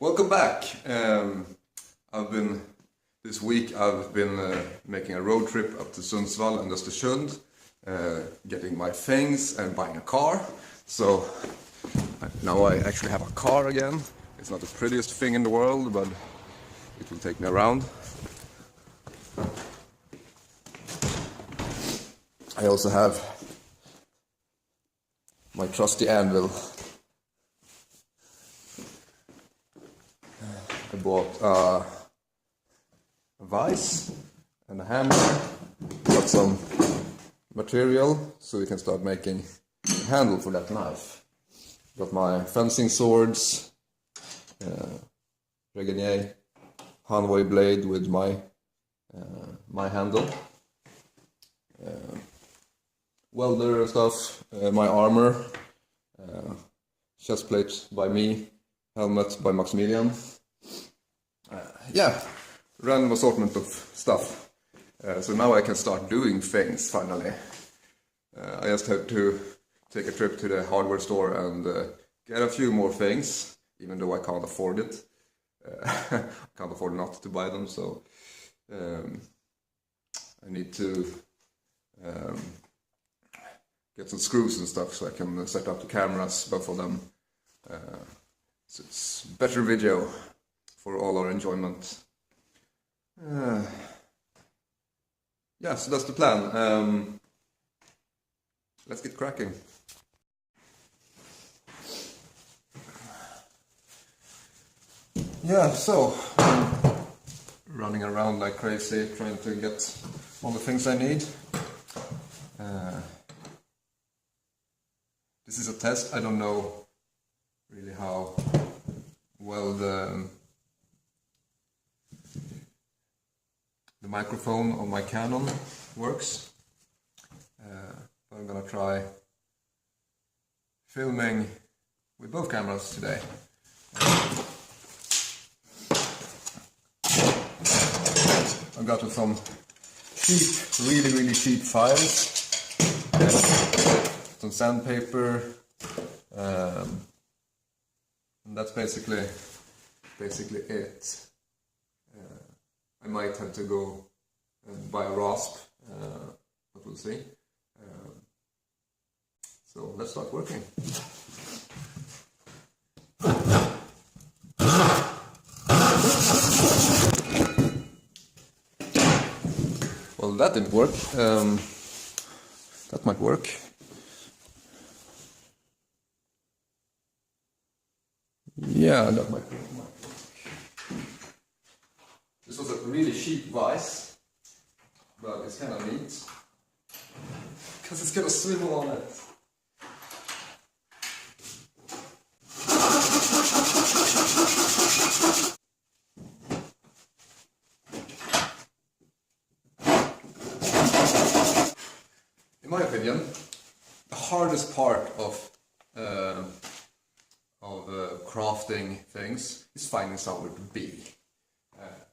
Welcome back. This week I've been making a road trip up to Sundsvall and Östersund, getting my things and buying a car. So now I actually have a car again. It's not the prettiest thing in the world, but it will take me around. I also have my trusty anvil. I bought a vise and a hammer, got some material so we can start making a handle for that knife. Got my fencing swords, Regenier Hanway blade with my handle, welder stuff, my armor, chest plate by me, helmet by Maximilian. Random assortment of stuff. So now I can start doing things finally. I just have to take a trip to the hardware store and get a few more things, even though I can't afford it. I can't afford not to buy them, so I need to get some screws and stuff so I can set up the cameras, both of them. So it's better video for all our enjoyment. So that's the plan. Let's get cracking. So I'm running around like crazy trying to get all the things I need. This is a test. I don't know really how well the microphone on my Canon works, but I'm gonna try filming with both cameras today. I got some cheap, really cheap files, some sandpaper, and that's basically it. I might have to go and buy a rasp, but we'll see. So let's start working. Well, that didn't work. That might work. Yeah, that might work. This was a really cheap vise, but it's kind of neat because it's got a swivel on it. In my opinion, the hardest part of crafting things is finding somewhere to be.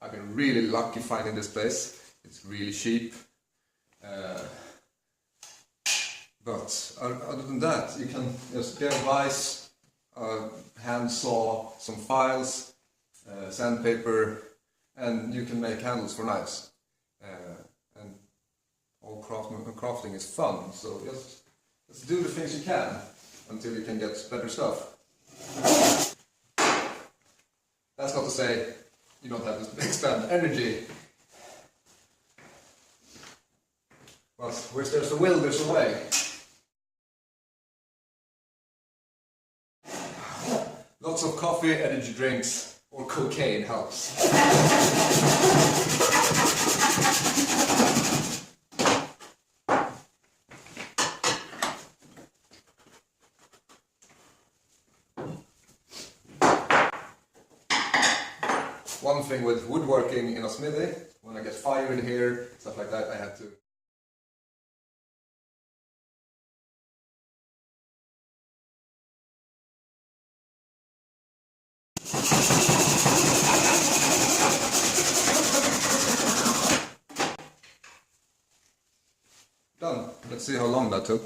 I've been really lucky finding this place. It's really cheap. But other than that, you can just get a vise, hand saw, some files, sandpaper, and you can make handles for knives. And all crafting is fun, so just do the things you can until you can get better stuff. That's not to say you don't have to expend energy. But where there's a will, there's a way. Lots of coffee, energy drinks, or cocaine helps. One thing with woodworking in a smithy, when I get fire in here, stuff like that, I have to done. Let's see how long that took.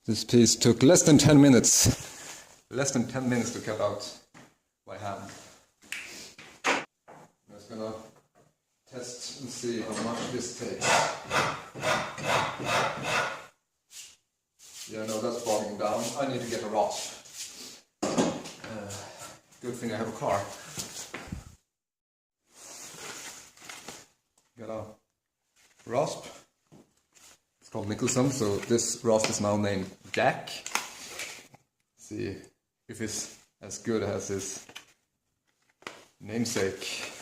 This piece took less than 10 minutes. less than 10 minutes to cut out by hand. I'm just gonna test and see how much this takes. Yeah, no, that's bogging down. I need to get a rasp. Good thing I have a car. Got a rasp. It's called Nicholson, so this rasp is now named Jack. See if it's as good as his namesake.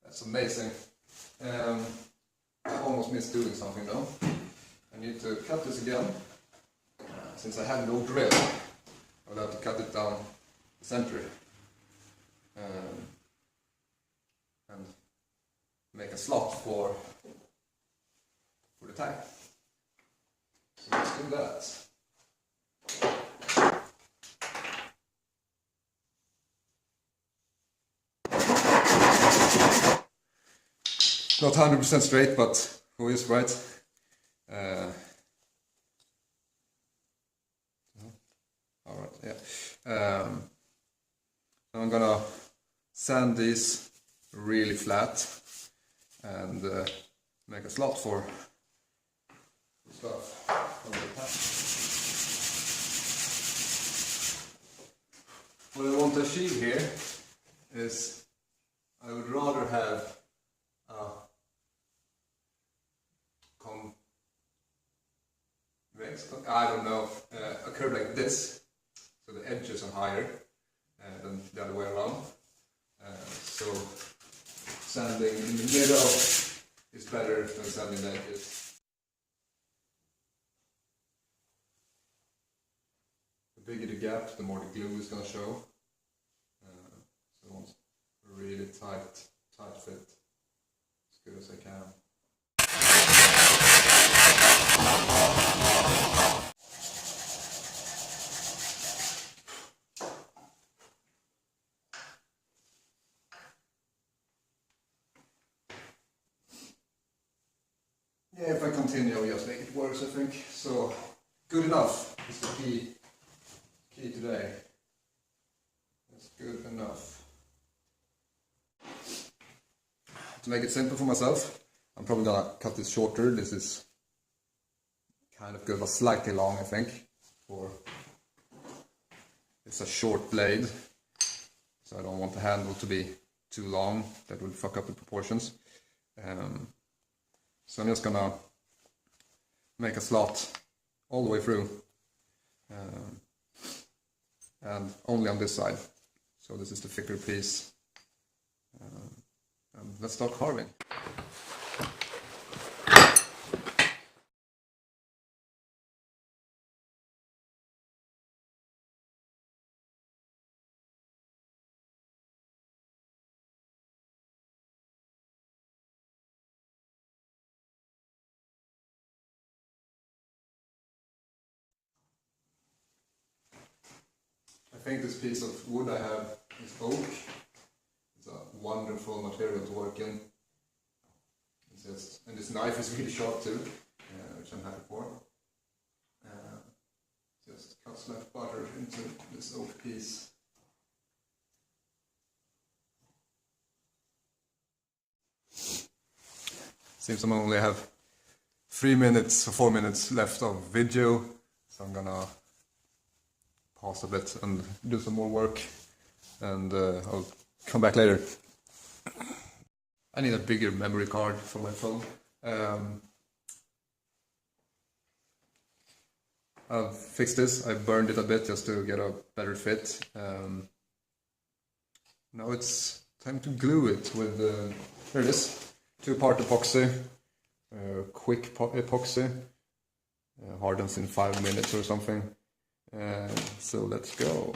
That's amazing. I almost missed doing something though. I need to cut this again. Since I have no drill, I'll have to cut it down the center and make a slot for the tag. So let's do that. Not 100% straight, but who is right? Alright, yeah. I'm gonna sand these really flat and make a slot for stuff on the top. What I want to achieve here is I would rather have a I don't know, a curve like this, so the edges are higher than the other way around. So sanding in the middle is better than sanding the edges. The bigger the gap, the more the glue is going to show. So I want a really tight fit, as good as I can. Yeah, if I continue, I'll just make it worse, I think. So, good enough is the key today. That's good enough. To make it simple for myself, I'm probably gonna cut this shorter. This is kind of good, but slightly long, I think. It's a short blade, so I don't want the handle to be too long. That would fuck up the proportions. So I'm just gonna make a slot all the way through, and only on this side. So this is the thicker piece. And let's start carving. I think this piece of wood I have is oak. It's a wonderful material to work in. And this knife is really sharp too, which I'm happy for. Just cuts like butter into this oak piece. Seems I only have 3 minutes or 4 minutes left of video, so I'm gonna pause a bit and do some more work, and I'll come back later. I need a bigger memory card for my phone. I've fixed this. I burned it a bit just to get a better fit. Now it's time to glue it with, here it is, 2-part epoxy, quick epoxy, hardens in 5 minutes or something. So let's go.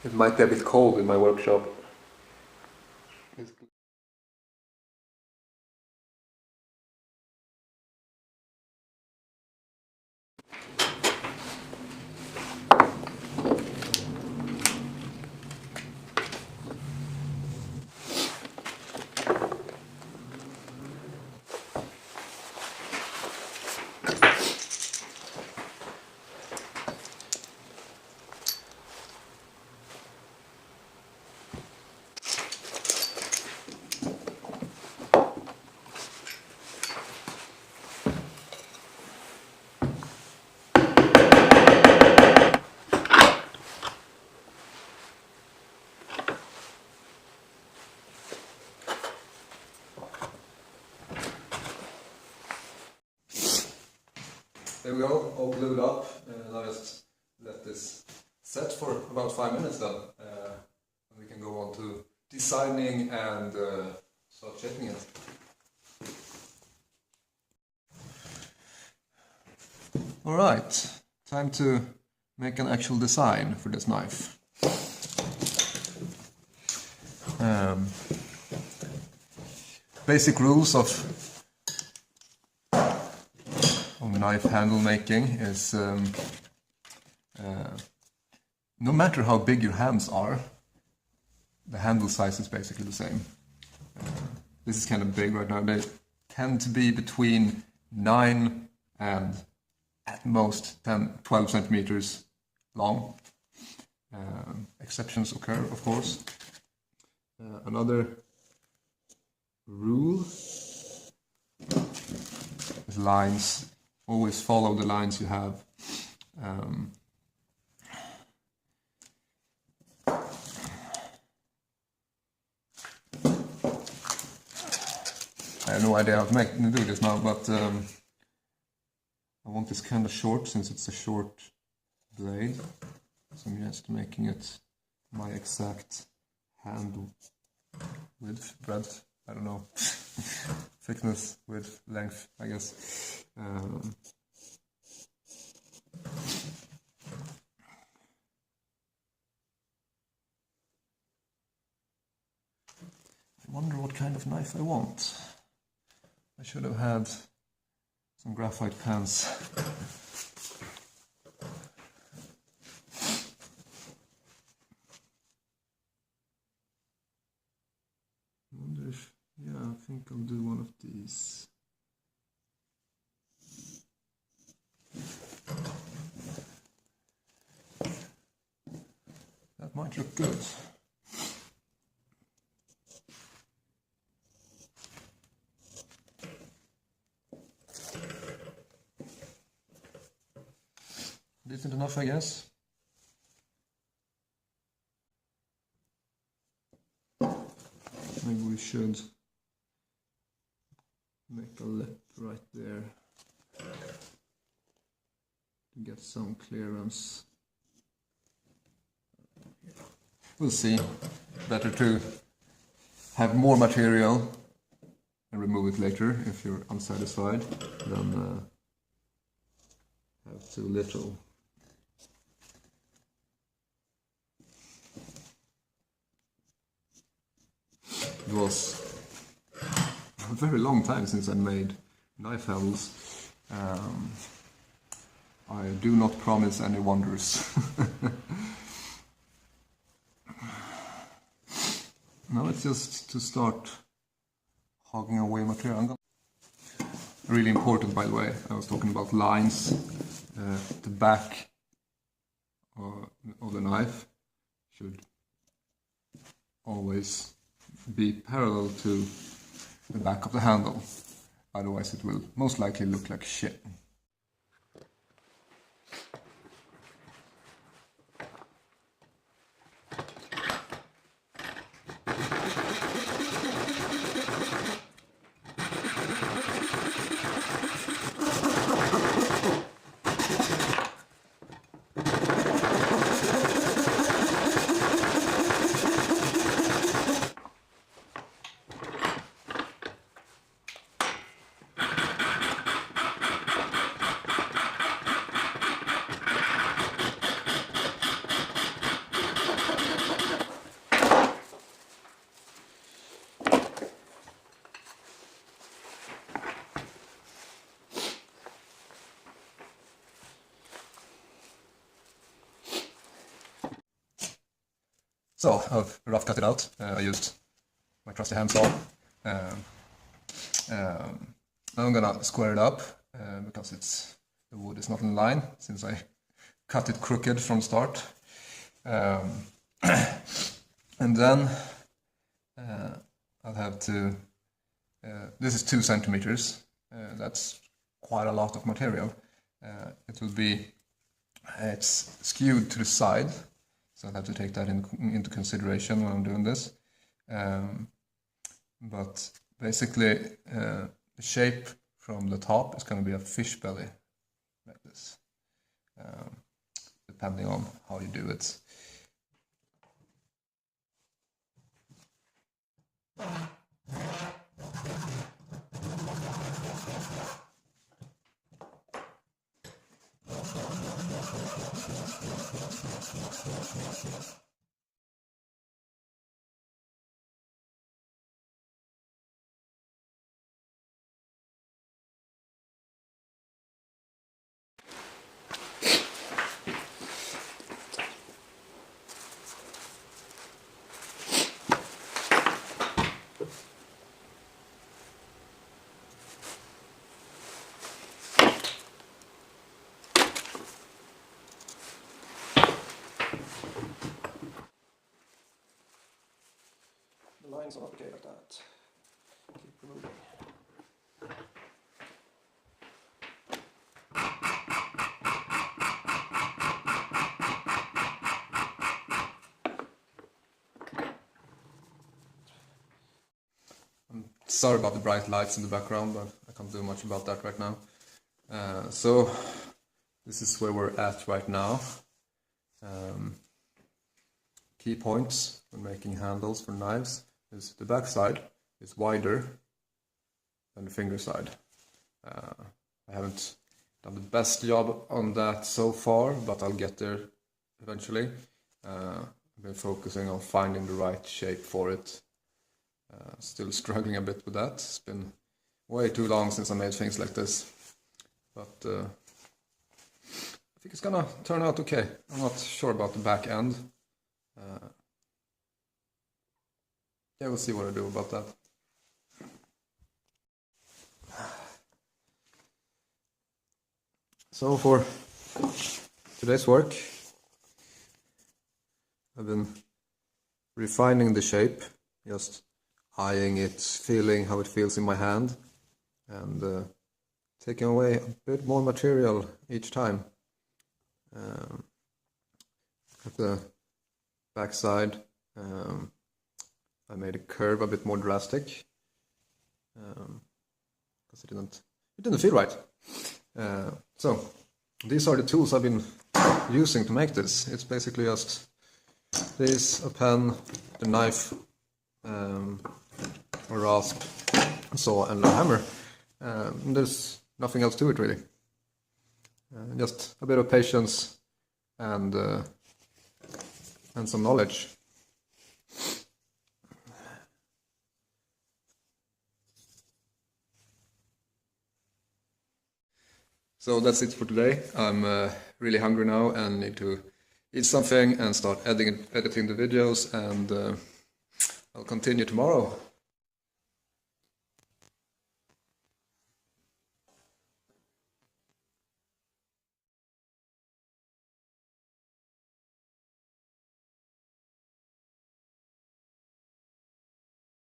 It might be a bit cold in my workshop. there we go, all glued up. Now just let this set for about 5 minutes then. And we can go on to designing and start shaping it. Alright, time to make an actual design for this knife. Basic rules of knife handle making is no matter how big your hands are, the handle size is basically the same. This is kind of big right now. They tend to be between 9 and at most 12 centimeters long. Exceptions occur, of course. Another rule is lines. Always follow the lines you have. I have no idea how to do this now, but I want this kind of short since it's a short blade. So I'm just making it my exact hand width, breadth, I don't know, thickness, width, length, I guess. I wonder what kind of knife I want. I should have had some graphite pens. I wonder if, yeah, I think I'll do one of these. That might look good. Decent enough, I guess. Maybe we should make a lip right there to get some clearance. We'll see. Better to have more material and remove it later if you're unsatisfied than have too little. It was a very long time since I made knife handles. I do not promise any wonders. Now it's just to start hogging away material. Really important, by the way, I was talking about lines. The back of the knife should always be parallel to the back of the handle, otherwise it will most likely look like shit. So I've rough cut it out. I used my trusty handsaw. I'm gonna square it up because the wood is not in line since I cut it crooked from start. And then I'll have to. This is 2 centimeters. That's quite a lot of material. It will be. It's skewed to the side. So I'll have to take that into consideration when I'm doing this. But basically, the shape from the top is going to be a fish belly. like this, depending on how you do it. The lines are not okay like that. Keep removing. I'm sorry about the bright lights in the background, but I can't do much about that right now. So this is where we're at right now. Key points when making handles for knives is the back side is wider than the finger side. I haven't done the best job on that so far, but I'll get there eventually. I've been focusing on finding the right shape for it. Still struggling a bit with that. It's been way too long since I made things like this, but I think it's gonna turn out okay. I'm not sure about the back end. Yeah, we'll see what I do about that. So for today's work, I've been refining the shape, just eyeing it, feeling how it feels in my hand, and taking away a bit more material each time. At the back side, I made a curve a bit more drastic because it didn't feel right. So these are the tools I've been using to make this. It's basically just this, a pen, the knife, a rasp, a saw, and a hammer. There's nothing else to it really. Just a bit of patience and some knowledge. So that's it for today. I'm really hungry now and need to eat something and start editing the videos, and I'll continue tomorrow.